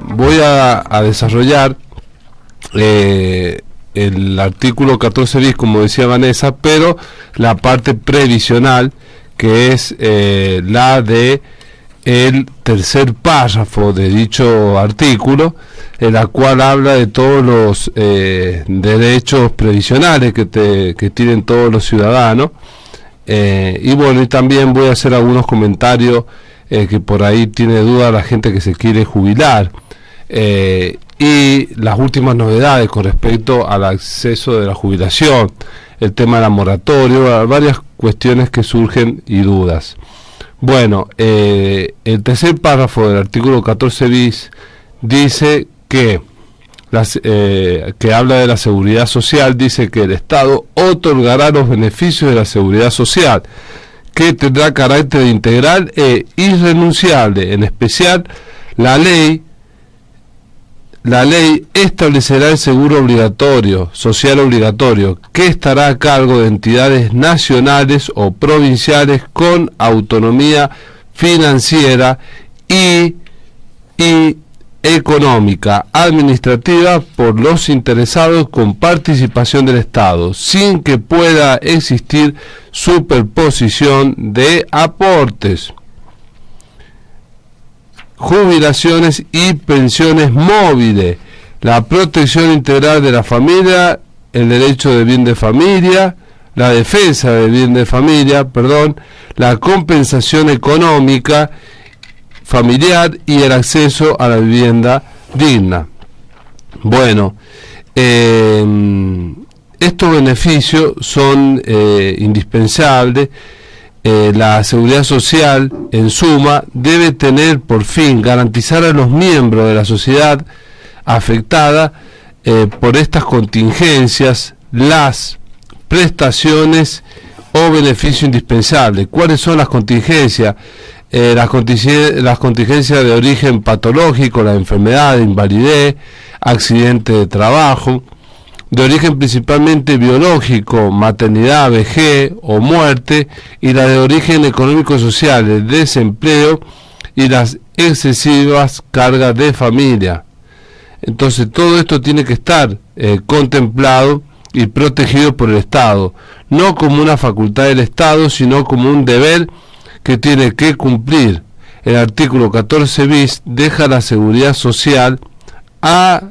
voy a desarrollar el artículo 14 bis, como decía Vanessa, pero la parte previsional, que es la de el tercer párrafo de dicho artículo, en la cual habla de todos los derechos previsionales que tienen todos los ciudadanos. Y bueno, y también voy a hacer algunos comentarios que por ahí tiene duda la gente que se quiere jubilar, y las últimas novedades con respecto al acceso de la jubilación, el tema de la moratoria, varias cuestiones que surgen y dudas. Bueno, el tercer párrafo del artículo 14 bis dice que que habla de la seguridad social. Dice que el Estado otorgará los beneficios de la seguridad social, que tendrá carácter integral e irrenunciable. En especial, la ley establecerá el seguro obligatorio, social obligatorio, que estará a cargo de entidades nacionales o provinciales con autonomía financiera y económica, administrativa, por los interesados, con participación del Estado, sin que pueda existir superposición de aportes, jubilaciones y pensiones móviles, la protección integral de la familia, el derecho de bien de familia, la defensa del bien de familia, la compensación económica familiar y el acceso a la vivienda digna. Bueno, estos beneficios son indispensables. La seguridad social, en suma, debe tener por fin garantizar a los miembros de la sociedad afectada por estas contingencias las prestaciones o beneficios indispensables. ¿Cuáles son las contingencias? Las contingencias de origen patológico, la enfermedad, invalidez, accidente de trabajo, de origen principalmente biológico, maternidad, vejez o muerte, y la de origen económico-social, el desempleo y las excesivas cargas de familia. Entonces todo esto tiene que estar contemplado y protegido por el Estado, no como una facultad del Estado, sino como un deber que tiene que cumplir. El artículo 14 bis deja la seguridad social a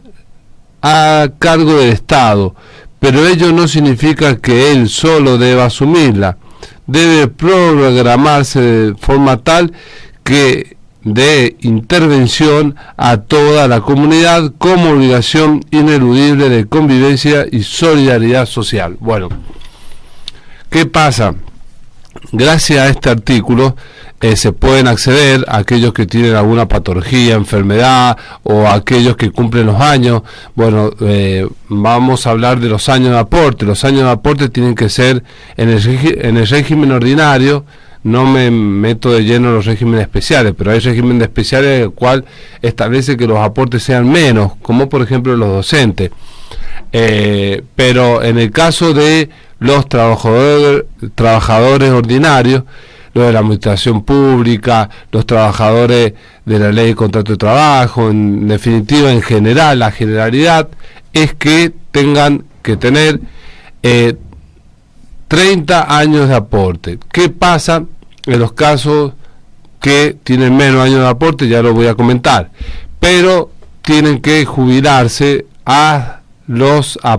cargo del Estado, pero ello no significa que él solo deba asumirla. Debe programarse de forma tal que dé intervención a toda la comunidad como obligación ineludible de convivencia y solidaridad social. Bueno, ¿qué pasa? Gracias a este artículo se pueden acceder a aquellos que tienen alguna patología, enfermedad, o a aquellos que cumplen los años. Bueno, vamos a hablar de los años de aporte. Los años de aporte tienen que ser en el régimen ordinario. No me meto de lleno en los regímenes especiales, pero hay regímenes especiales el cual establece que los aportes sean menos, como por ejemplo los docentes. Pero en el caso de los trabajadores ordinarios, los de la administración pública, los trabajadores de la ley de contrato de trabajo, en definitiva, en general, la generalidad es que tengan que tener 30 años de aporte. ¿Qué pasa en los casos que tienen menos años de aporte? Ya lo voy a comentar, pero tienen que jubilarse a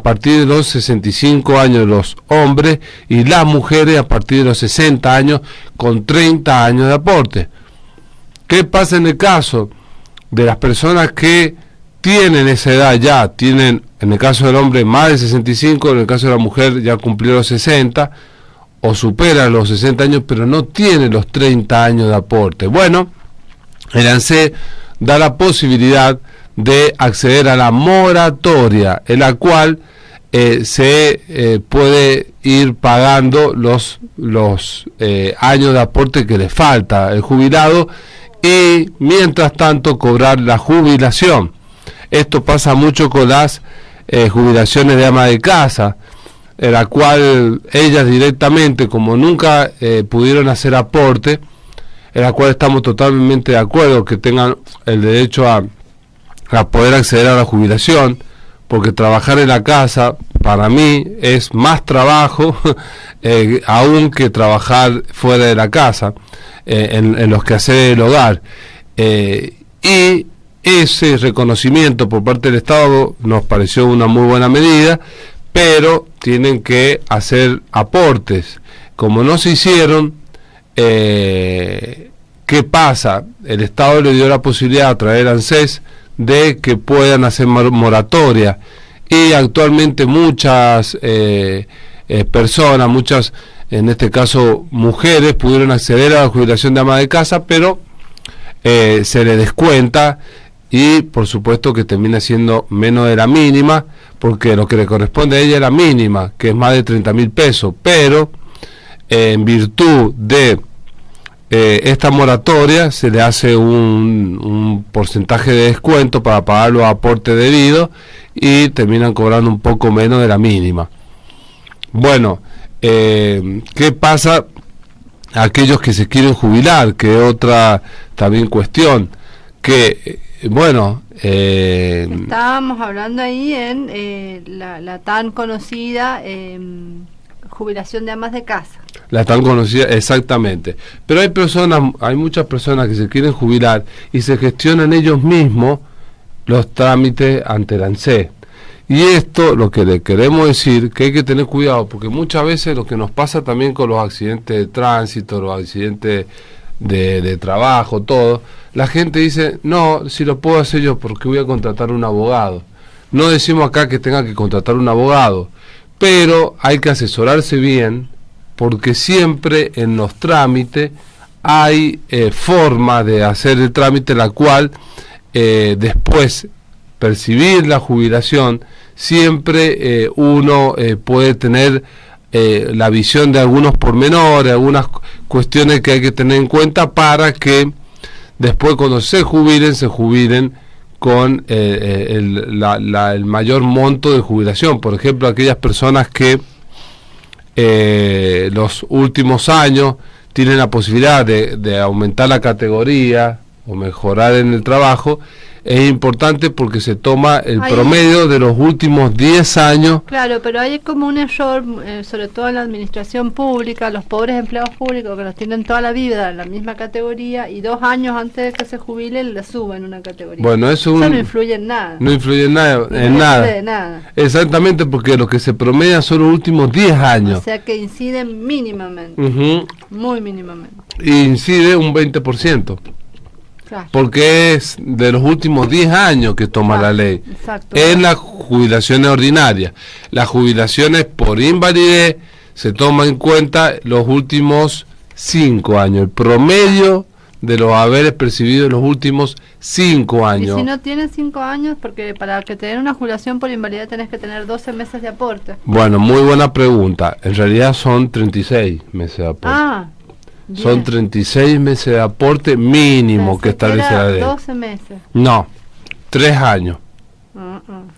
partir de los 65 años los hombres, y las mujeres a partir de los 60 años con 30 años de aporte. ¿Qué pasa en el caso de las personas que tienen esa edad ya? Tienen, en el caso del hombre, más de 65, en el caso de la mujer ya cumplió los 60 o superan los 60 años, pero no tienen los 30 años de aporte. Bueno, el ANSES da la posibilidad de acceder a la moratoria, en la cual se puede ir pagando los años de aporte que le falta al jubilado, y mientras tanto cobrar la jubilación. Esto pasa mucho con las jubilaciones de ama de casa, en la cual ellas directamente, como nunca pudieron hacer aporte, en la cual estamos totalmente de acuerdo que tengan el derecho a a poder acceder a la jubilación, porque trabajar en la casa para mí es más trabajo aún que trabajar fuera de la casa, en los quehaceres del hogar. Y ese reconocimiento por parte del Estado nos pareció una muy buena medida, pero tienen que hacer aportes. Como no se hicieron, ¿qué pasa? El Estado le dio la posibilidad a través del ANSES de que puedan hacer moratoria, y actualmente muchas personas, muchas, en este caso mujeres, pudieron acceder a la jubilación de ama de casa, pero se le descuenta, y por supuesto que termina siendo menos de la mínima, porque lo que le corresponde a ella es la mínima, que es más de 30.000 pesos, pero en virtud de esta moratoria se le hace un porcentaje de descuento para pagar los aportes debidos, y terminan cobrando un poco menos de la mínima. Bueno, ¿qué pasa a aquellos que se quieren jubilar? Que es otra también cuestión, que bueno, estábamos hablando ahí en la tan conocida jubilación de amas de casa. La tan conocida, exactamente. Pero hay muchas personas que se quieren jubilar y se gestionan ellos mismos los trámites ante el ANSES. Y esto, lo que le queremos decir, que hay que tener cuidado, porque muchas veces lo que nos pasa también con los accidentes de tránsito, los accidentes de trabajo, todo, la gente dice, no, si lo puedo hacer yo, porque voy a contratar un abogado. No decimos acá que tenga que contratar un abogado, pero hay que asesorarse bien, porque siempre en los trámites hay forma de hacer el trámite, la cual después percibir la jubilación, siempre uno puede tener la visión de algunos pormenores, algunas cuestiones que hay que tener en cuenta para que después cuando se jubilen con el mayor monto de jubilación. Por ejemplo, aquellas personas que los últimos años tienen la posibilidad de aumentar la categoría o mejorar en el trabajo, es importante porque se toma el promedio de los últimos 10 años. Claro, pero hay como un error, sobre todo en la administración pública, los pobres empleados públicos que los tienen toda la vida en la misma categoría, y 2 años antes de que se jubilen le suben una categoría. Bueno, eso no influye en nada. No influye en nada. De nada. Exactamente, porque lo que se promedia son los últimos 10 años. O sea que incide mínimamente, muy mínimamente. Y incide un 20%. Claro. Porque es de los últimos 10 años que toma la ley. Exacto. En las jubilaciones ordinarias. Las jubilaciones por invalidez se toma en cuenta los últimos 5 años. El promedio de los haberes percibidos en los últimos 5 años. Y si no tienes 5 años, porque para que te den una jubilación por invalidez tenés que tener 12 meses de aporte. Bueno, muy buena pregunta. En realidad son 36 meses de aporte. Bien. Son 36 meses de aporte mínimo que establece la ley. 12 meses. No, 3 años.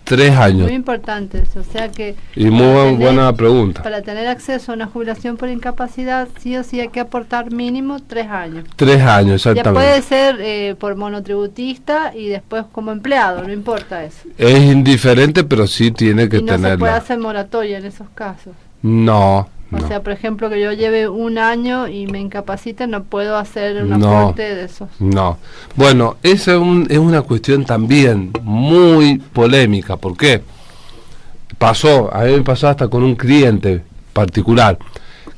3 años. Muy importante eso, o sea que... Y muy buena pregunta. Para tener acceso a una jubilación por incapacidad, sí o sí hay que aportar mínimo 3 años. 3 años, exactamente. Ya puede ser por monotributista y después como empleado, no importa eso. Es indiferente, pero sí tiene que tenerla. ¿Y no se puede hacer moratoria en esos casos? No. O sea, por ejemplo, que yo lleve 1 año y me incapacite, no puedo hacer un aporte de esos. No. Bueno, esa es una cuestión también muy polémica. ¿Por qué? A mí me pasó hasta con un cliente particular.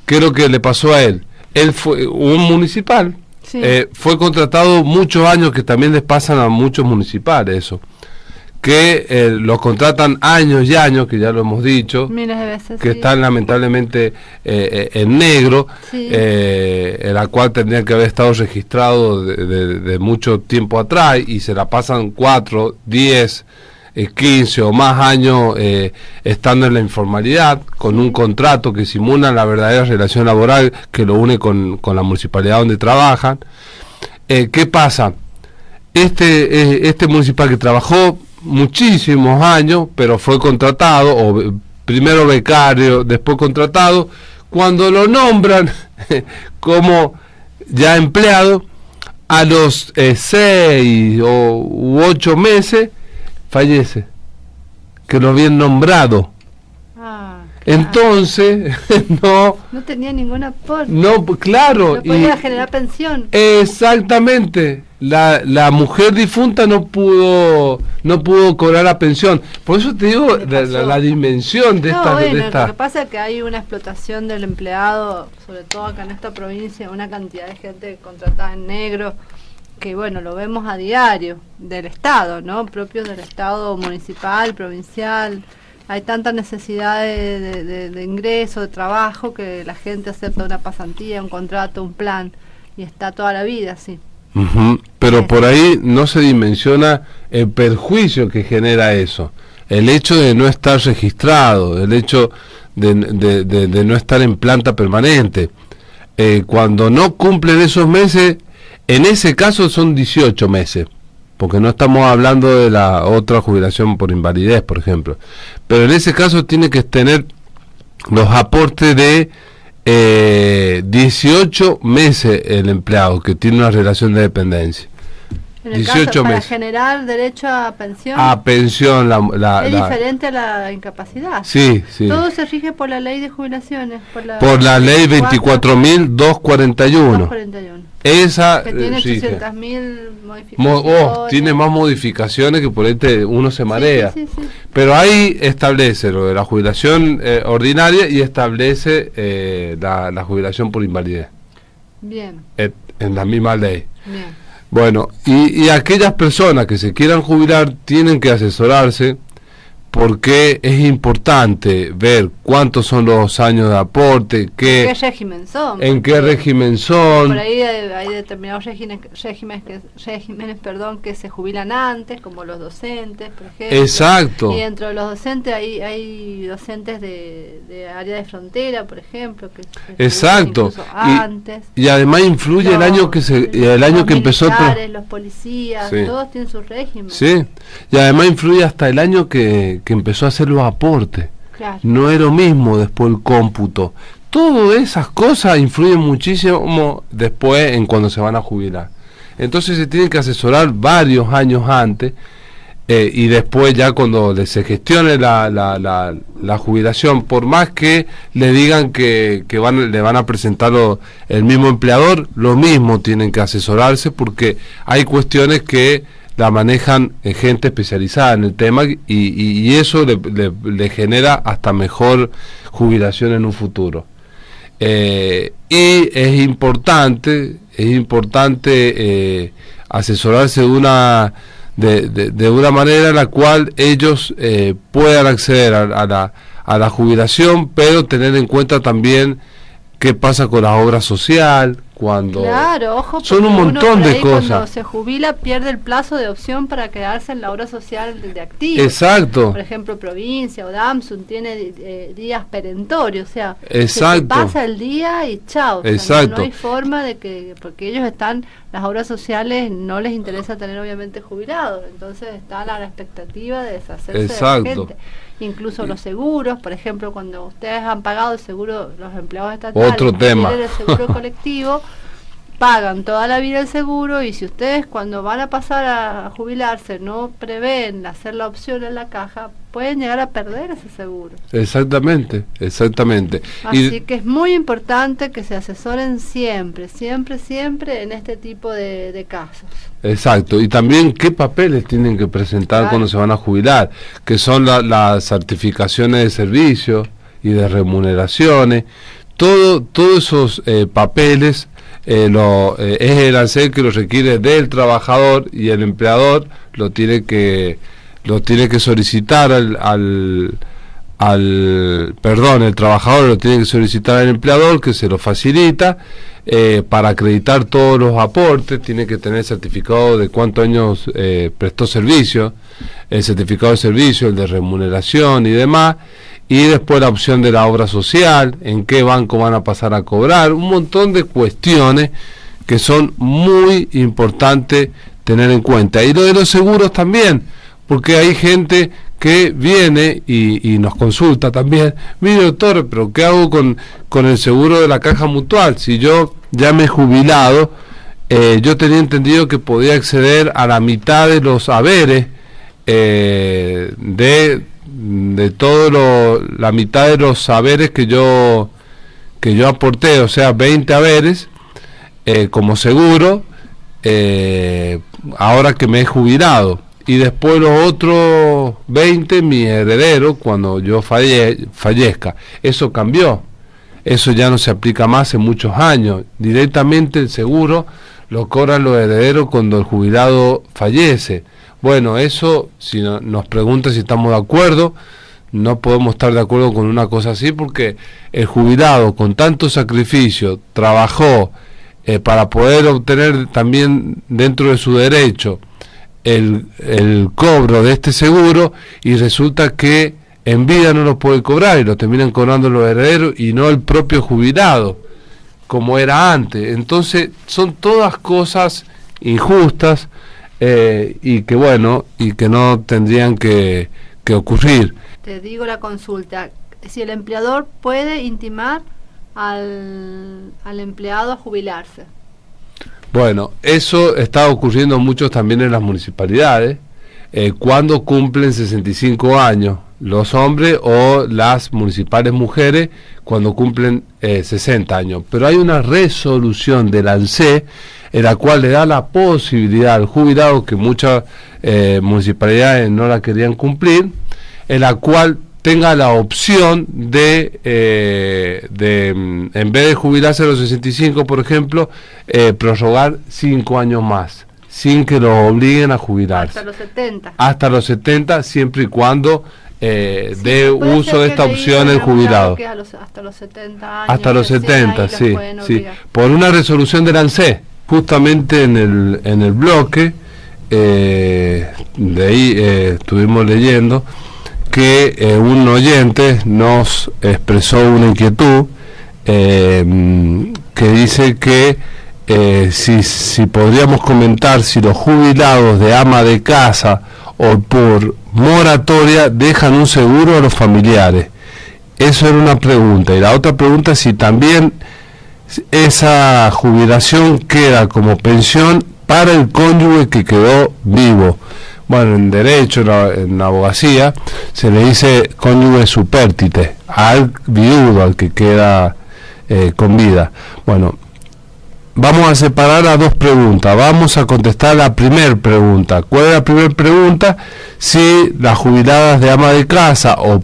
¿Qué es lo que le pasó a él? Él fue un municipal. Sí. Fue contratado muchos años, que también les pasan a muchos municipales eso. Que los contratan años y años, que ya lo hemos dicho, miles de veces, que están lamentablemente en negro, en la cual tendrían que haber estado registrados de mucho tiempo atrás, y se la pasan 4, 10, 15 o más años estando en la informalidad, con un contrato que simula la verdadera relación laboral que lo une con la municipalidad donde trabajan. ¿Qué pasa? Este municipal que trabajó muchísimos años, pero fue contratado, o primero becario, después contratado, cuando lo nombran como ya empleado, a los 6 u 8 meses fallece, que lo habían nombrado. Ah, claro. Entonces, no tenía ningún aporte. no, claro. No podía generar pensión. Exactamente. La mujer difunta no pudo cobrar la pensión. Por eso te digo la dimensión de esta... Bueno, de esta... lo que pasa es que hay una explotación del empleado, sobre todo acá en esta provincia, una cantidad de gente contratada en negro, que bueno, lo vemos a diario, del Estado, ¿no? Propios del Estado municipal, provincial. Hay tanta necesidad de ingreso, de trabajo, que la gente acepta una pasantía, un contrato, un plan, y está toda la vida así. Pero por ahí no se dimensiona el perjuicio que genera eso, el hecho de no estar registrado, el hecho de no estar en planta permanente. Cuando no cumplen esos meses, en ese caso son 18 meses, porque no estamos hablando de la otra jubilación por invalidez, por ejemplo, pero en ese caso tiene que tener los aportes de 18 meses el empleado que tiene una relación de dependencia. En el 18 caso, para meses. generar derecho a pensión, Es diferente a la incapacidad. Sí. Todo se rige por la ley de jubilaciones. Por la ley 24.241. Esa que tiene sí, 800.000 modificaciones. tiene más modificaciones que por ahí uno se marea. Sí. Pero ahí establece lo de la jubilación ordinaria y establece la jubilación por invalidez. Bien. En la misma ley. Bien. Bueno, y aquellas personas que se quieran jubilar tienen que asesorarse, porque es importante ver cuántos son los años de aporte, ¿En qué régimen son? En qué régimen son. Por ahí hay determinados regímenes, que se jubilan antes, como los docentes, por ejemplo. Exacto. Y dentro de los docentes hay docentes de área de frontera, por ejemplo, que exacto. Antes. Y además influye el año que empezó. Los policías, sí. Todos tienen su régimen. Sí. Y además influye hasta el año que empezó a hacer los aportes. Claro. No es lo mismo después el cómputo. Todas esas cosas influyen muchísimo después en cuando se van a jubilar. Entonces se tienen que asesorar varios años antes, y después ya cuando se gestione la jubilación, por más que le digan que le van a presentar el mismo empleador, lo mismo tienen que asesorarse, porque hay cuestiones que la manejan gente especializada en el tema, y eso le genera hasta mejor jubilación en un futuro. Y es importante asesorarse de una manera en la cual ellos puedan acceder a la jubilación, pero tener en cuenta también qué pasa con la obra social, cuando claro, ojo, son un montón de cosas. Cuando se jubila pierde el plazo de opción para quedarse en la obra social de activo. Exacto. Por ejemplo, provincia o DAMSUN tiene días perentorios, o sea, exacto. Se pasa el día y chao. Exacto. O sea, no hay forma de que, porque ellos las obras sociales no les interesa tener obviamente jubilados, entonces están a la expectativa de deshacerse exacto. de la gente. Incluso los seguros, por ejemplo, cuando ustedes han pagado el seguro, los empleados estatales, otro tema. el seguro colectivo, pagan toda la vida el seguro, y si ustedes cuando van a pasar a jubilarse no prevén hacer la opción en la caja, pueden llegar a perder ese seguro. Exactamente. Así que es muy importante que se asesoren siempre en este tipo de casos. Exacto, y también qué papeles tienen que presentar, claro, cuando se van a jubilar, que son las certificaciones de servicio y de remuneraciones, todos esos papeles. Es el ANSES que lo requiere del trabajador, y el empleador lo tiene que solicitar el trabajador lo tiene que solicitar al empleador, que se lo facilita. Para acreditar todos los aportes tiene que tener certificado de cuántos años prestó servicio, el certificado de servicio, el de remuneración y demás, y después la opción de la obra social, en qué banco van a pasar a cobrar, un montón de cuestiones que son muy importantes tener en cuenta. Y lo de los seguros también, porque hay gente que viene y nos consulta también: mire, doctor, pero ¿qué hago con el seguro de la Caja Mutual? Si yo ya me he jubilado, yo tenía entendido que podía acceder a la mitad de los haberes de todo la mitad de los haberes que yo aporté, o sea, 20 haberes como seguro, ahora que me he jubilado, y después los otros 20 mi heredero cuando yo fallezca. Eso cambió, eso ya no se aplica más en muchos años. Directamente el seguro lo cobran los herederos cuando el jubilado fallece. Bueno, eso, si nos preguntan si estamos de acuerdo, no podemos estar de acuerdo con una cosa así, porque el jubilado con tanto sacrificio trabajó para poder obtener también dentro de su derecho el cobro de este seguro, y resulta que en vida no lo puede cobrar y lo terminan cobrando los herederos y no el propio jubilado, como era antes. Entonces son todas cosas injustas y que bueno, y que no tendrían que ocurrir. Te digo la consulta, si el empleador puede intimar al empleado a jubilarse. Bueno, eso está ocurriendo mucho también en las municipalidades, cuando cumplen 65 años los hombres, o las municipales mujeres cuando cumplen 60 años. Pero hay una resolución del ANSES en la cual le da la posibilidad al jubilado, que muchas municipalidades no la querían cumplir, en la cual tenga la opción de en vez de jubilarse a los 65, por ejemplo, prorrogar 5 años más, sin que lo obliguen a jubilarse. Hasta los 70. Hasta los 70, siempre y cuando dé uso de esta opción el jubilado. Hasta los 70 años. Hasta los 70, sí, sí. Por una resolución del ANSES, justamente en el bloque, de ahí estuvimos leyendo que un oyente nos expresó una inquietud, que dice que si podríamos comentar si los jubilados de ama de casa o por moratoria dejan un seguro a los familiares. Eso era una pregunta. Y la otra pregunta es si también esa jubilación queda como pensión para el cónyuge que quedó vivo. Bueno, en derecho, en abogacía, se le dice cónyuge supérstite al viudo, al que queda con vida. Bueno, vamos a separar a dos preguntas. Vamos a contestar la primera pregunta. ¿Cuál es la primera pregunta? Si las jubiladas de ama de casa o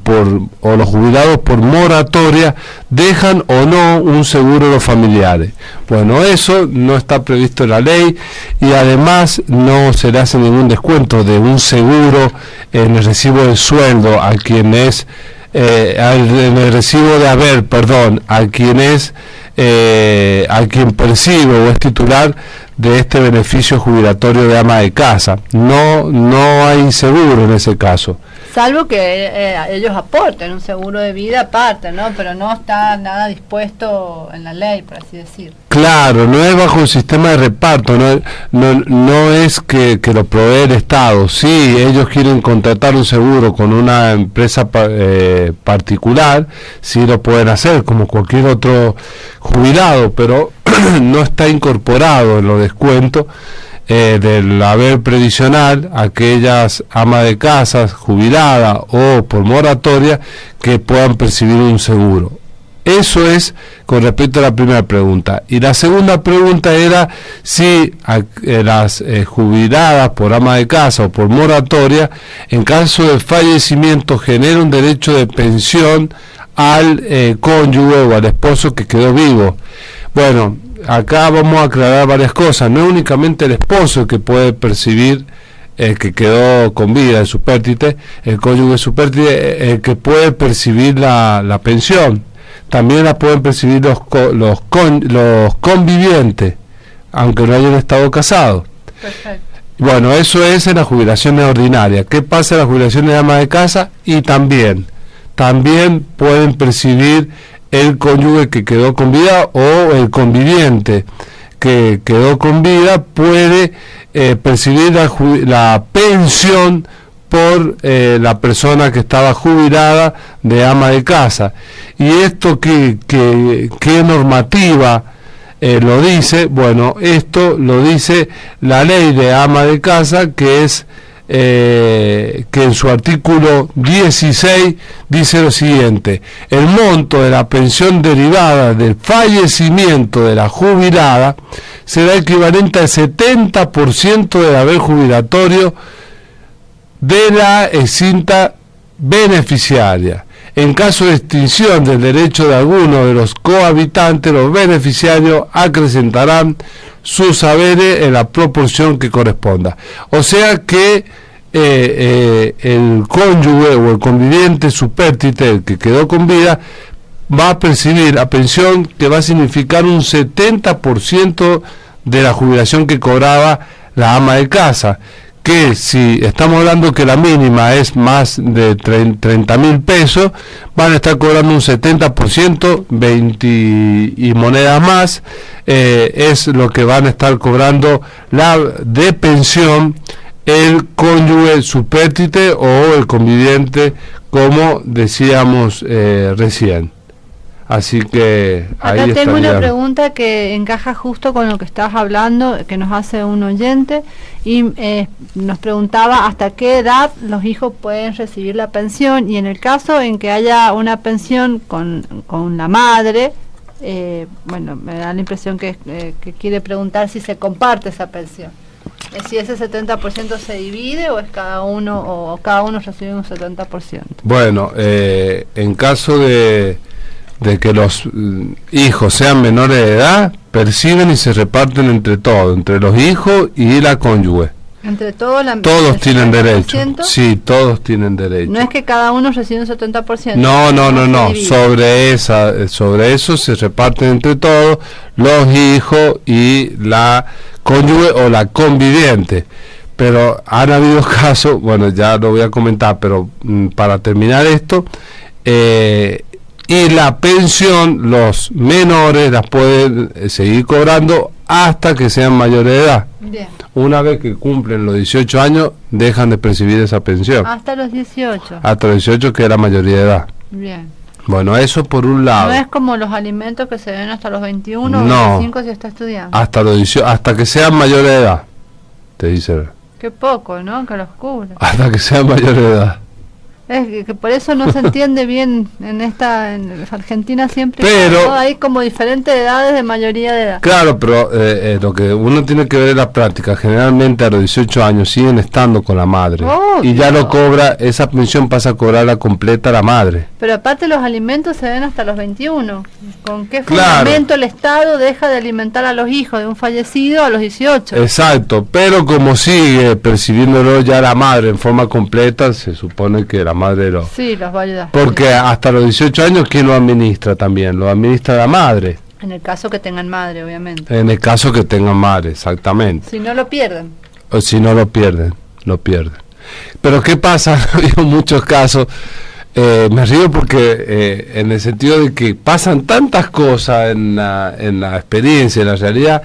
los jubilados por moratoria dejan o no un seguro a los familiares. Bueno, eso no está previsto en la ley, y además no se le hace ningún descuento de un seguro en el recibo de sueldo a quien es en el recibo de haber, perdón, a quien es a quien percibe o es titular de este beneficio jubilatorio de ama de casa. No hay seguro en ese caso. Salvo que ellos aporten un seguro de vida aparte, ¿no? Pero no está nada dispuesto en la ley, por así decir. Claro, no es bajo el sistema de reparto, no es que lo provee el Estado. Sí, ellos quieren contratar un seguro con una empresa particular, sí lo pueden hacer como cualquier otro jubilado, pero no está incorporado en los descuentos del haber previsional aquellas amas de casa jubiladas o por moratoria que puedan percibir un seguro. Eso es con respecto a la primera pregunta. Y la segunda pregunta era si las jubiladas por ama de casa o por moratoria, en caso de fallecimiento, genera un derecho de pensión al cónyuge o al esposo que quedó vivo. Bueno, acá vamos a aclarar varias cosas. No es únicamente el esposo que puede percibir que quedó con vida, el supérstite, el cónyuge supérstite, el que puede percibir la pensión. También la pueden percibir los convivientes, aunque no hayan estado casados. Perfecto. Bueno, eso es en las jubilaciones ordinarias. ¿Qué pasa en las jubilaciones de ama de casa? Y también pueden percibir el cónyuge que quedó con vida, o el conviviente que quedó con vida puede percibir la pensión por la persona que estaba jubilada de ama de casa. Y esto ¿qué normativa lo dice? Bueno, esto lo dice la ley de ama de casa, que es que en su artículo 16 dice lo siguiente: el monto de la pensión derivada del fallecimiento de la jubilada será equivalente al 70% del haber jubilatorio de la extinta beneficiaria. En caso de extinción del derecho de alguno de los cohabitantes, los beneficiarios acrecentarán sus haberes en la proporción que corresponda. O sea que el cónyuge o el conviviente supérstite, el que quedó con vida, va a percibir la pensión que va a significar un 70% de la jubilación que cobraba la ama de casa, que si estamos hablando que la mínima es más de 30.000 pesos, van a estar cobrando un 70%, 20 y monedas más, es lo que van a estar cobrando de pensión el cónyuge supérstite o el conviviente, como decíamos recién. Así que acá ahí tengo estaría. una pregunta que encaja justo con lo que estabas hablando, que nos hace un oyente, y nos preguntaba hasta qué edad los hijos pueden recibir la pensión, y en el caso en que haya una pensión con la madre, bueno, me da la impresión que quiere preguntar si se comparte esa pensión. Si ese 70% se divide o es cada uno recibe un 70%. Bueno, en caso de que los hijos sean menores de edad, perciben y se reparten entre todos, entre los hijos y la cónyuge. Entre todos todos tienen derecho. Sí, todos tienen derecho. No es que cada uno recibe un 70%. No. Sobre eso se reparten entre todos los hijos y la cónyuge o la conviviente. Pero han habido casos, bueno, ya lo voy a comentar, pero para terminar esto, y la pensión, los menores las pueden seguir cobrando hasta que sean mayores de edad. Bien. Una vez que cumplen los 18 años, dejan de percibir esa pensión. Hasta los 18. Hasta los 18, que es la mayoría de edad. Bien. Bueno, eso por un lado. No es como los alimentos que se ven hasta los 21 o No. 25 si está estudiando. Hasta los 18, hasta que sean mayores de edad, te dice. Qué poco, ¿no? Que los cubre. Hasta que sean mayores de edad. Es que por eso no se entiende bien en Argentina siempre. Pero ¿no? Hay como diferentes edades de mayoría de edad. Claro, pero lo que uno tiene que ver es la práctica. Generalmente a los 18 años siguen estando con la madre. Y ya lo cobra, esa pensión pasa a cobrarla completa la madre. Pero aparte los alimentos se ven hasta los 21. ¿Con qué fundamento el Estado deja de alimentar a los hijos de un fallecido a los 18? Exacto, pero como sigue percibiéndolo ya la madre en forma completa, se supone que la madre lo... Sí, los va a ayudar. Porque hasta los 18 años, ¿quién lo administra también? Lo administra la madre. En el caso que tengan madre, obviamente. En el caso que tengan madre, exactamente. Si no lo pierden. O si no lo pierden, lo pierden. Pero ¿qué pasa? Ha habido muchos casos, me río porque en el sentido de que pasan tantas cosas en la experiencia, en la realidad,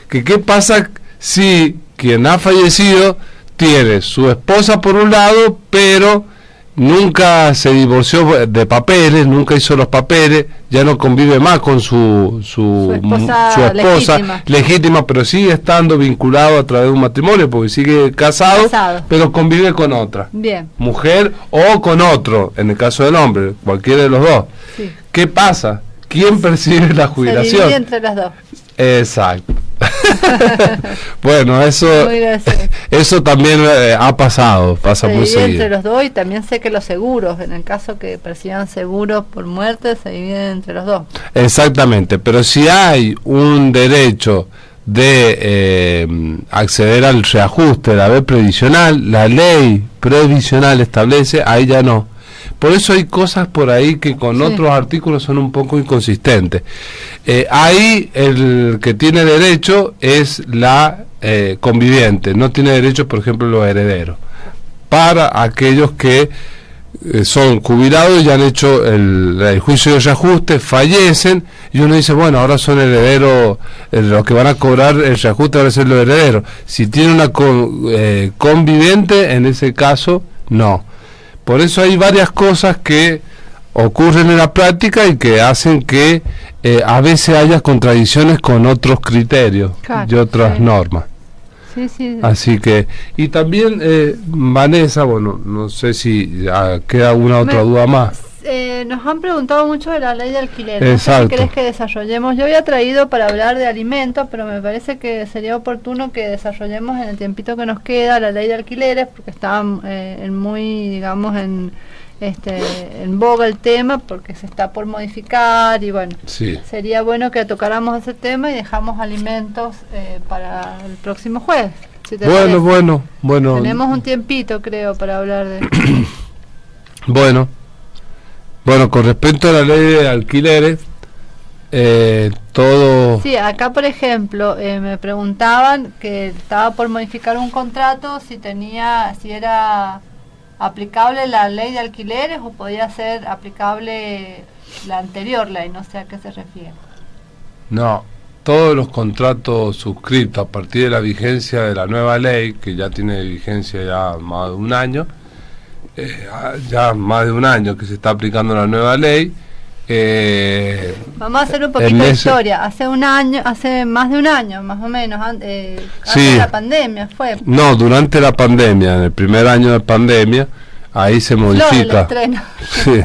que ¿qué pasa si quien ha fallecido tiene su esposa por un lado, pero nunca se divorció de papeles, nunca hizo los papeles, ya no convive más con su esposa legítima, pero sigue estando vinculado a través de un matrimonio, porque sigue casado. Pero convive con otra mujer o con otro, en el caso del hombre, cualquiera de los dos. Sí. ¿Qué pasa? ¿Quién percibe la jubilación? Se divide entre las dos. Exacto. Bueno, eso también pasa muy seguido. Entre los dos, y también sé que los seguros, en el caso que perciban seguros por muerte, se dividen entre los dos. Exactamente, pero si hay un derecho de acceder al reajuste del haber previsional, la ley previsional establece, ahí ya no. Por eso hay cosas por ahí que con otros artículos son un poco inconsistentes. Ahí el que tiene derecho es la conviviente, no tiene derecho, por ejemplo, los herederos. Para aquellos que son jubilados y han hecho el juicio de reajuste, fallecen, y uno dice, bueno, ahora son herederos, los que van a cobrar el reajuste van a ser los herederos. Si tiene una conviviente, en ese caso, no. Por eso hay varias cosas que ocurren en la práctica y que hacen que a veces haya contradicciones con otros criterios y otras normas. Sí, sí. Así que, y también Vanessa, bueno, no sé si queda alguna otra duda más. Nos han preguntado mucho de la ley de alquiler. No sé Exacto. si querés que desarrollemos. Yo había traído para hablar de alimentos, pero me parece que sería oportuno que desarrollemos en el tiempito que nos queda la ley de alquileres, porque está muy, digamos, en boga el tema, porque se está por modificar y bueno, Sí. sería bueno que tocáramos ese tema y dejamos alimentos para el próximo jueves. Si te parece. Bueno. Tenemos un tiempito, creo, para hablar de Bueno, con respecto a la ley de alquileres, todo... Sí, acá por ejemplo me preguntaban que estaba por modificar un contrato, si era aplicable la ley de alquileres o podía ser aplicable la anterior ley, no sé a qué se refiere. No, todos los contratos suscritos a partir de la vigencia de la nueva ley, que ya tiene vigencia ya más de un año, que se está aplicando la nueva ley. Vamos a hacer un poquito de historia. Hace más de un año, más o menos, antes de la pandemia fue. No, durante la pandemia, en el primer año de pandemia, ahí se modifica. Sí.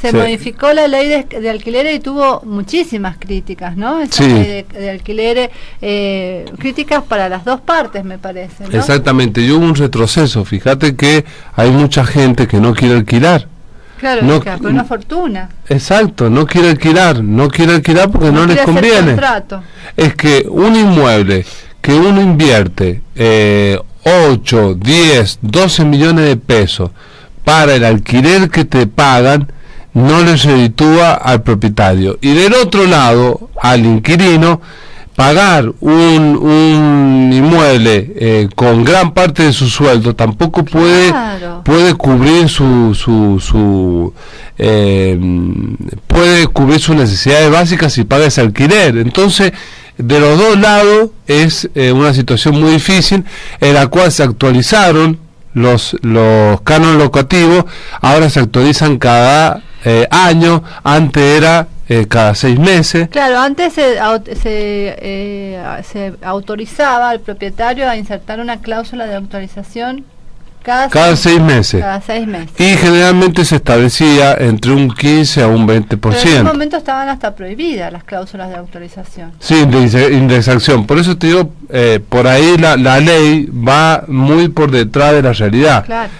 Se modificó la ley de alquileres y tuvo muchísimas críticas, ¿no? Esa ley de alquileres, críticas para las dos partes, me parece, ¿no? Exactamente, y hubo un retroceso. Fíjate que hay mucha gente que no quiere alquilar. Claro, no, es que por una fortuna. Exacto, no quiere alquilar porque no les conviene. Es que un inmueble que uno invierte 8, 10, 12 millones de pesos para el alquiler que te pagan, no les reditúa al propietario. Y del otro lado, al inquilino, pagar un inmueble con gran parte de su sueldo tampoco puede cubrir puede cubrir sus necesidades básicas si paga ese alquiler. Entonces, de los dos lados es una situación muy difícil, en la cual se actualizaron los cánones locativos. Ahora se actualizan cada año. Antes era cada 6 meses. Claro, antes se autorizaba al propietario a insertar una cláusula de autorización cada 6 meses. Cada 6 meses. Y generalmente se establecía entre un 15 a un 20%. Pero en ese momento estaban hasta prohibidas las cláusulas de autorización. Sí, de indexación. Por eso te digo, por ahí la ley va muy por detrás de la realidad. Claro.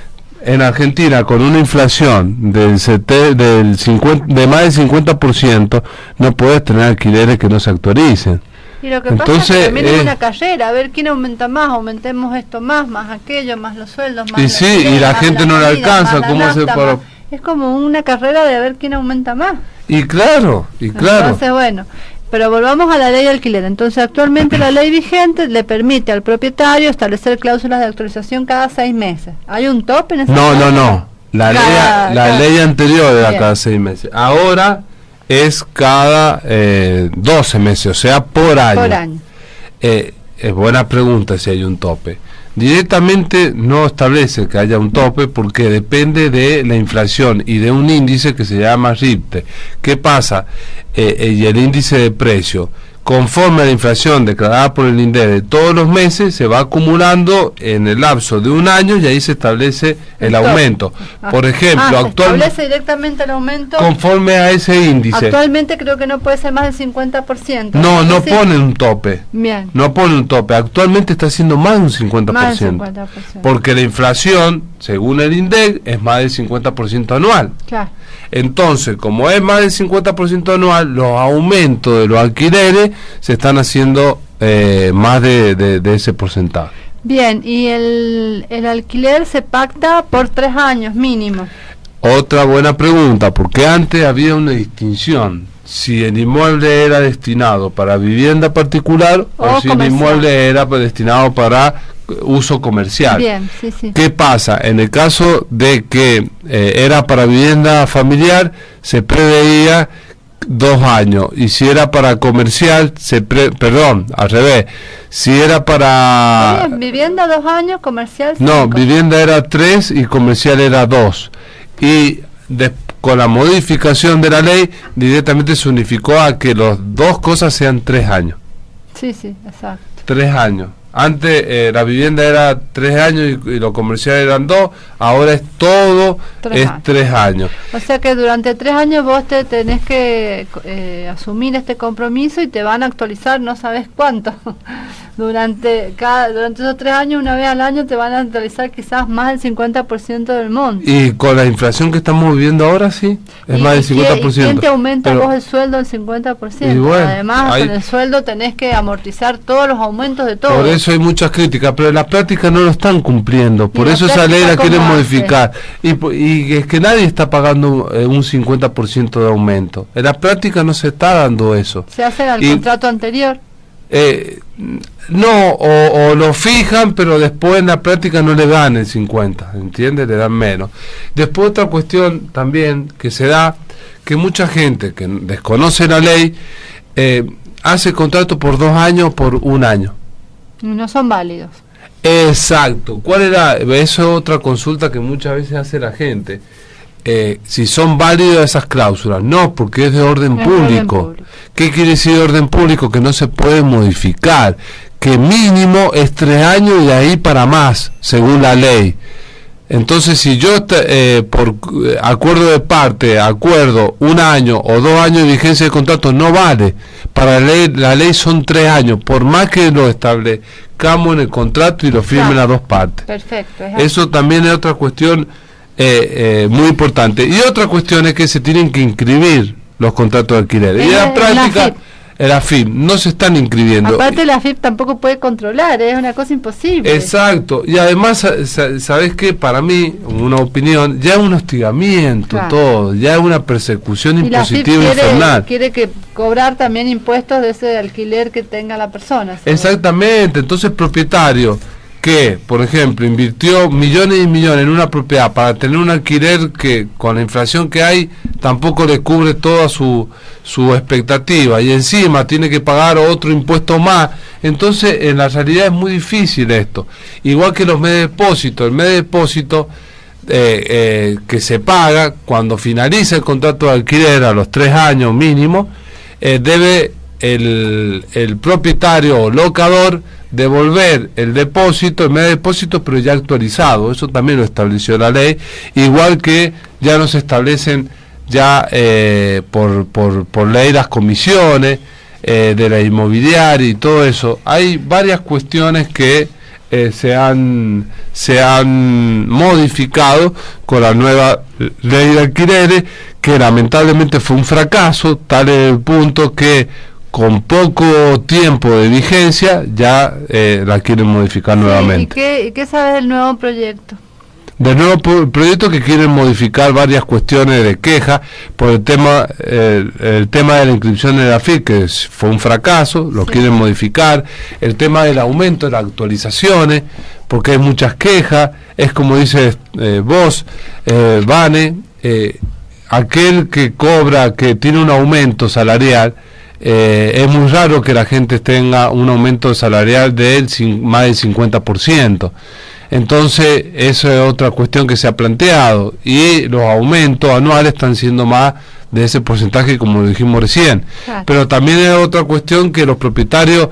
En Argentina, con una inflación de más del 50%, no puedes tener alquileres que no se actualicen. Y lo que pasa es que también es una carrera, a ver quién aumenta más, aumentemos esto más aquello, más los sueldos, más y sí, y la gente no le alcanza, ¿cómo se para? Es como una carrera de a ver quién aumenta más. Y claro. Entonces, bueno, pero volvamos a la ley de alquiler. Entonces, actualmente la ley vigente le permite al propietario establecer cláusulas de autorización cada 6 meses. ¿Hay un tope en esa? No. La ley anterior era cada 6 meses. Ahora es cada 12 meses, o sea, por año. Por año. Es buena pregunta si hay un tope. Directamente no establece que haya un tope porque depende de la inflación y de un índice que se llama RIPTE. ¿Qué pasa? Y el índice de precio, conforme a la inflación declarada por el INDEC de todos los meses, se va acumulando en el lapso de un año y ahí se establece el aumento. Por ejemplo, actualmente se establece directamente el aumento conforme a ese índice. Actualmente creo que no puede ser más del 50%. No pone un tope. Bien. No pone un tope. Actualmente está siendo más de un 50%. Más del 50%. Porque la inflación, según el INDEC, es más del 50% anual. Claro. Entonces, como es más del 50% anual, los aumentos de los alquileres se están haciendo más de ese porcentaje. Bien, y el alquiler se pacta por 3 años mínimo. Otra buena pregunta, porque antes había una distinción si el inmueble era destinado para vivienda particular o si el inmueble era destinado para uso comercial. Bien, sí. ¿Qué pasa? En el caso de que era para vivienda familiar, se preveía 2 años, y si era para comercial, al revés, si era para... vivienda 2 años, comercial 5. No, vivienda era 3 y comercial era 2. Y con la modificación de la ley, directamente se unificó a que las dos cosas sean 3 años. Sí, exacto. 3 años. Antes la vivienda era 3 años y lo comercial eran 2, ahora es todo, 3 años. O sea que durante 3 años vos te tenés que asumir este compromiso y te van a actualizar no sabes cuánto. Durante esos 3 años, una vez al año, te van a actualizar quizás más del 50% del monto. Y con la inflación que estamos viviendo ahora, sí, es más del 50%. ¿Y quién te aumenta vos el sueldo del 50%? Y bueno, además, con el sueldo tenés que amortizar todos los aumentos de todo. Por eso hay muchas críticas, pero en la práctica no lo están cumpliendo. Por eso esa ley la quieren modificar. Y es que nadie está pagando un 50% de aumento. En la práctica no se está dando eso. ¿Se hace en el contrato anterior? No, o lo fijan, pero después en la práctica no le dan el 50, ¿entiendes? Le dan menos. Después otra cuestión también que se da, que mucha gente que desconoce la ley hace contrato por 2 años, por 1 año. No son válidos. Exacto. ¿Cuál era? Eso es otra consulta que muchas veces hace la gente. Si son válidas esas cláusulas. No, porque es de orden público. ¿Qué quiere decir de orden público? Que no se puede modificar, que mínimo es 3 años y de ahí para más, según la ley. Entonces, si yo por acuerdo de parte, acuerdo 1 año o 2 años de vigencia de contrato, no vale. Para la ley son 3 años, por más que lo establezcamos en el contrato y lo firmen las dos partes. Perfecto. Eso también es otra cuestión muy importante. Y otra cuestión es que se tienen que inscribir los contratos de alquiler. Y en la práctica, en la FIP no se están inscribiendo. Aparte la FIP tampoco puede controlar, es una cosa imposible. Exacto. Y además, ¿sabes qué? Para mí, una opinión, ya es un hostigamiento, todo, ya es una persecución impositiva infernal. Quiere que cobrar también impuestos de ese alquiler que tenga la persona. ¿Sí? Exactamente. Entonces el propietario que, por ejemplo, invirtió millones y millones en una propiedad para tener un alquiler que con la inflación que hay tampoco le cubre toda su expectativa, y encima tiene que pagar otro impuesto más. Entonces en la realidad es muy difícil esto, igual que los medios de depósito. El medio de depósito que se paga cuando finaliza el contrato de alquiler a los 3 años mínimo, debe el propietario o locador devolver el depósito, el medio de depósito, pero ya actualizado. Eso también lo estableció la ley, igual que ya no se establecen ya por ley las comisiones de la inmobiliaria y todo eso. Hay varias cuestiones que se han modificado con la nueva ley de alquileres, que lamentablemente fue un fracaso, tal es el punto que con poco tiempo de vigencia ya la quieren modificar nuevamente. ¿Y qué sabes del nuevo proyecto? Del nuevo proyecto, que quieren modificar varias cuestiones de queja por el tema de la inscripción de la FIP, que fue un fracaso, lo quieren modificar. El tema del aumento de las actualizaciones, porque hay muchas quejas. Es como dices vos, Vane, aquel que cobra, que tiene un aumento salarial, es muy raro que la gente tenga un aumento salarial de más del 50%. Entonces, eso es otra cuestión que se ha planteado, y los aumentos anuales están siendo más de ese porcentaje, como lo dijimos recién. Claro. Pero también es otra cuestión que los propietarios,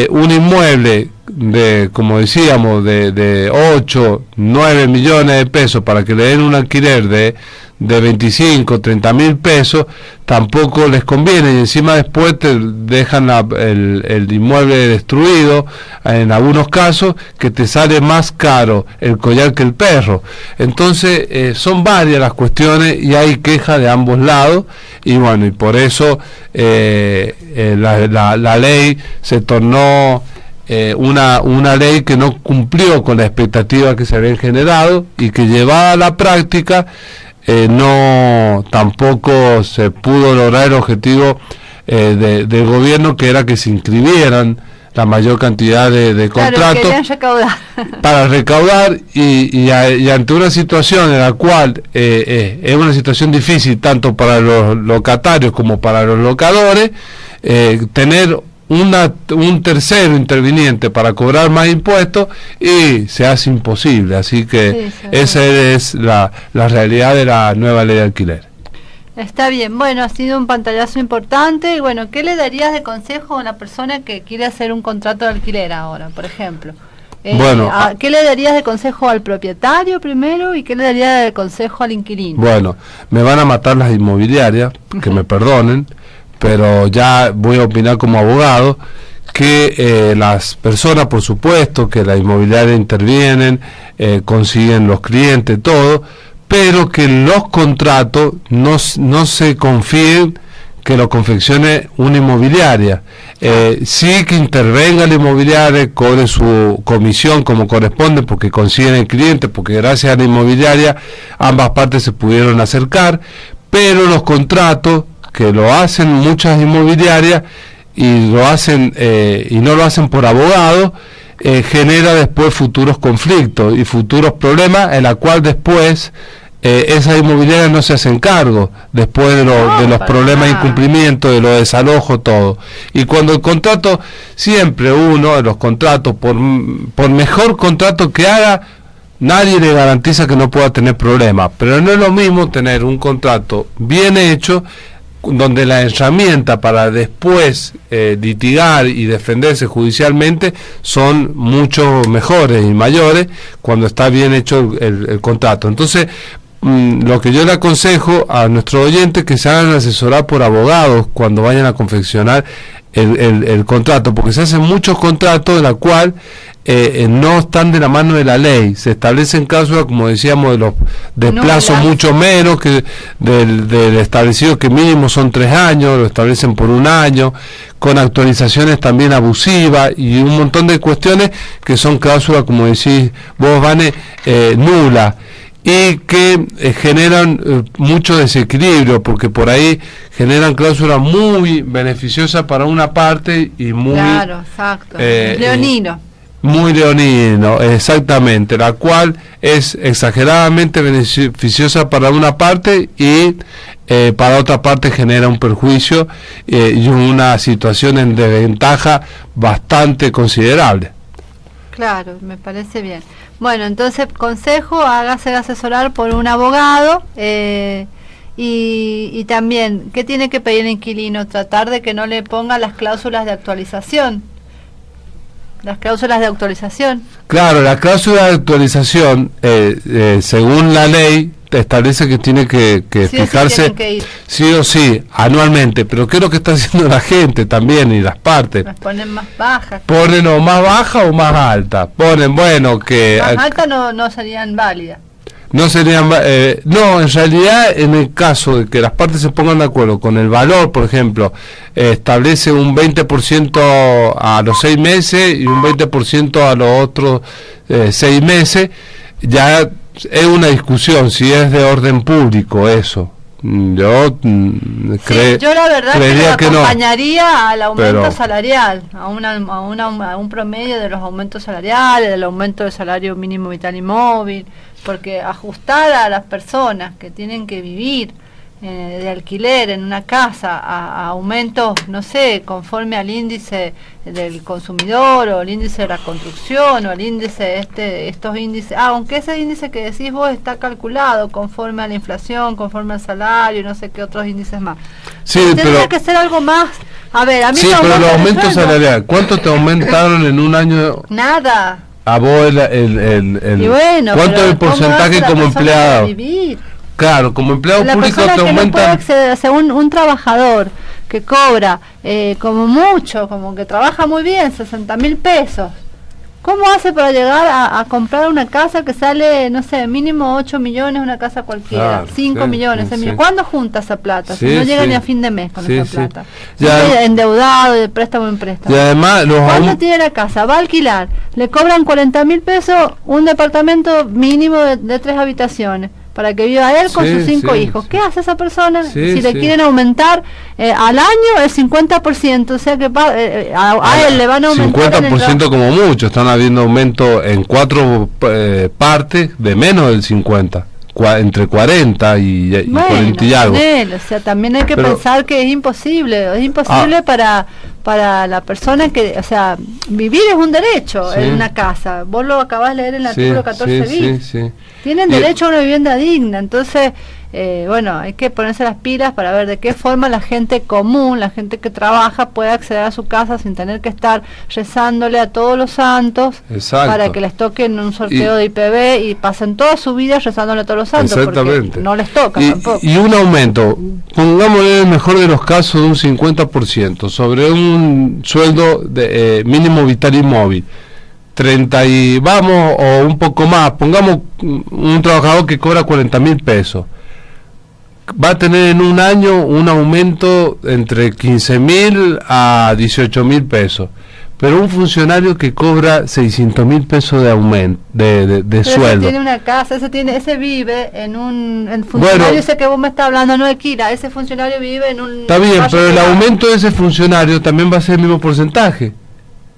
un inmueble de, como decíamos, de 8, 9 millones de pesos, para que le den un alquiler de 25, 30 mil pesos, tampoco les conviene, y encima después te dejan el inmueble destruido, en algunos casos, que te sale más caro el collar que el perro. Entonces son varias las cuestiones y hay quejas de ambos lados, y bueno, y por eso la ley se tornó una ley que no cumplió con la expectativa que se habían generado, y que llevada a la práctica no tampoco se pudo lograr el objetivo del gobierno, que era que se inscribieran la mayor cantidad de contratos para recaudar, y ante una situación en la cual es una situación difícil tanto para los locatarios como para los locadores, tener un tercero interviniente para cobrar más impuestos, y se hace imposible. Así que esa es la realidad de la nueva ley de alquiler. Está bien, bueno, ha sido un pantallazo importante. Y bueno, ¿qué le darías de consejo a una persona que quiere hacer un contrato de alquiler ahora, por ejemplo? ¿Qué le darías de consejo al propietario primero y qué le darías de consejo al inquilino? Bueno, me van a matar las inmobiliarias, que me perdonen, pero ya voy a opinar como abogado, que las personas, por supuesto, que la inmobiliaria intervienen, consiguen los clientes, todo, pero que los contratos no se confíen que lo confeccione una inmobiliaria. Sí que intervenga la inmobiliaria, cobre su comisión como corresponde, porque consiguen el cliente, porque gracias a la inmobiliaria ambas partes se pudieron acercar, pero los contratos que lo hacen muchas inmobiliarias y lo hacen y no lo hacen por abogado, genera después futuros conflictos y futuros problemas, en la cual después esas inmobiliarias no se hacen cargo después de los problemas de incumplimiento, de los desalojos, todo. Y cuando el contrato, siempre uno de los contratos, por mejor contrato que haga, nadie le garantiza que no pueda tener problemas, pero no es lo mismo tener un contrato bien hecho, donde la herramienta para después litigar y defenderse judicialmente son mucho mejores y mayores cuando está bien hecho el contrato. Entonces, lo que yo le aconsejo a nuestros oyentes, que se hagan asesorar por abogados cuando vayan a confeccionar el contrato, porque se hacen muchos contratos en la cual no están de la mano de la ley. Se establecen cláusulas, como decíamos, de plazo mucho menos que del establecido, que mínimo son 3 años, lo establecen por 1 año, con actualizaciones también abusivas y un montón de cuestiones que son cláusulas, como decís vos, Vane, nulas, y que generan mucho desequilibrio, porque por ahí generan cláusulas muy beneficiosas para una parte y muy... Claro, exacto. Leonino. Muy leonino, exactamente, la cual es exageradamente beneficiosa para una parte y para otra parte genera un perjuicio y una situación en desventaja bastante considerable. Claro, me parece bien. Bueno, entonces, consejo, hágase asesorar por un abogado y también, ¿qué tiene que pedir el inquilino? Tratar de que no le ponga las cláusulas de actualización. Las cláusulas de actualización. Claro, la cláusula de actualización, según la ley, establece que tiene que fijarse sí o sí anualmente, pero ¿qué es lo que está haciendo la gente también y las partes? Las ponen más bajas. Ponen o más baja o más alta. Ponen, bueno, que... Más alta no serían válidas. No serían, no, en realidad, en el caso de que las partes se pongan de acuerdo con el valor, por ejemplo, establece un 20% a los 6 meses y un 20% a los otros 6 meses, ya es una discusión si es de orden público eso. Yo yo la verdad que lo acompañaría al aumento salarial, a un promedio de los aumentos salariales, del aumento del salario mínimo vital y móvil, porque ajustar a las personas que tienen que vivir de alquiler en una casa a aumentos, no sé, conforme al índice del consumidor o el índice de la construcción o el índice estos índices, aunque ese índice que decís vos está calculado conforme a la inflación, conforme al salario, no sé qué otros índices más. Sí, tendría que ser algo más. A ver, a mí pero los aumentos salariales, ¿cuánto te aumentaron en un año? Nada. A vos y bueno, ¿cuánto es el porcentaje como empleado? Claro, como empleado público te aumentan. No puede acceder, según un trabajador que cobra como mucho, como que trabaja muy bien, 60.000 pesos. ¿Cómo hace para llegar a comprar una casa que sale, no sé, mínimo 8 millones, una casa cualquiera, claro, 5 millones, 6 millones? ¿Cuándo junta esa plata? Si no llega ni a fin de mes con esa plata. Ya, endeudado, de préstamo en préstamo. Y además, ¿cuándo tiene la casa? Va a alquilar, le cobran 40.000 pesos un departamento mínimo de 3 habitaciones. Para que viva él con sus 5 hijos. ¿Qué hace esa persona? Si le quieren aumentar al año el 50%, o sea que a él le van a aumentar 50% como mucho, están habiendo aumentos en 4 partes de menos del 50%, entre 40 y 40 y algo. O sea, también hay que pensar que es imposible para la persona que, o sea, vivir es un derecho en una casa. Vos lo acabás de leer en el artículo 14 bis. Tienen derecho a una vivienda digna. Entonces, bueno, hay que ponerse las pilas para ver de qué forma la gente común, la gente que trabaja, puede acceder a su casa sin tener que estar rezándole a todos los santos. Exacto. Para que les toquen un sorteo de IPB y pasen toda su vida rezándole a todos los santos. Porque no les toca tampoco. Y un aumento, pongámosle el mejor de los casos de un 50% sobre un sueldo de, mínimo vital y móvil. 30 y vamos, o un poco más, pongamos un trabajador que cobra 40.000 pesos, va a tener en un año un aumento entre 15.000 a 18.000 pesos, pero un funcionario que cobra 600.000 pesos de aumento, de sueldo. Ese tiene una casa, ese vive en el funcionario ese que vos me estás hablando, no alquila, ese funcionario vive en un... Está bien, pero el aumento de ese funcionario también va a ser el mismo porcentaje.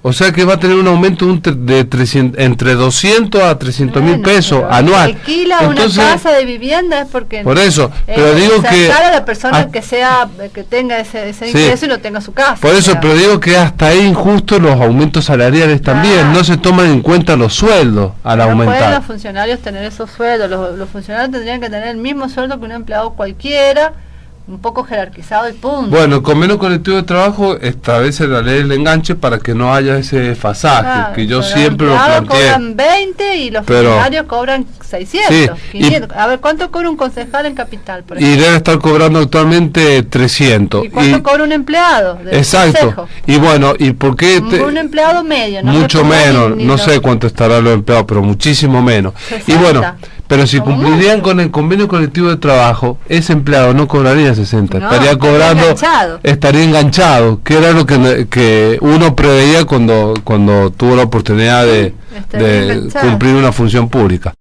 O sea que va a tener un aumento de entre 200 a 300.000 pesos anual. Alquila una casa de vivienda es porque... Por eso, pero digo que... a la persona que tenga ese ingreso y no tenga su casa. Por eso, pero digo que hasta es injusto los aumentos salariales también. No se toman en cuenta los sueldos al aumentar. No pueden los funcionarios tener esos sueldos. Los funcionarios tendrían que tener el mismo sueldo que un empleado cualquiera, un poco jerarquizado y punto. Bueno, el convenio colectivo de trabajo establece la ley del enganche para que no haya ese desfasaje, que yo siempre lo planteé. Cobran 20 y los funcionarios cobran 600, 500. A ver, ¿cuánto cobra un concejal en Capital, por ejemplo? Y debe estar cobrando actualmente 300. ¿Y cuánto cobra un empleado? Exacto. Consejo? Y bueno, ¿y por qué? Un empleado medio, ¿no? Mucho menos, no sé cuánto estarán los empleados, pero muchísimo menos. 60. Y bueno, pero si cumplirían con el convenio colectivo de trabajo, ese empleado no cobraría 60, estaría cobrando, estaría enganchado, que era lo que uno preveía cuando tuvo la oportunidad de cumplir una función pública.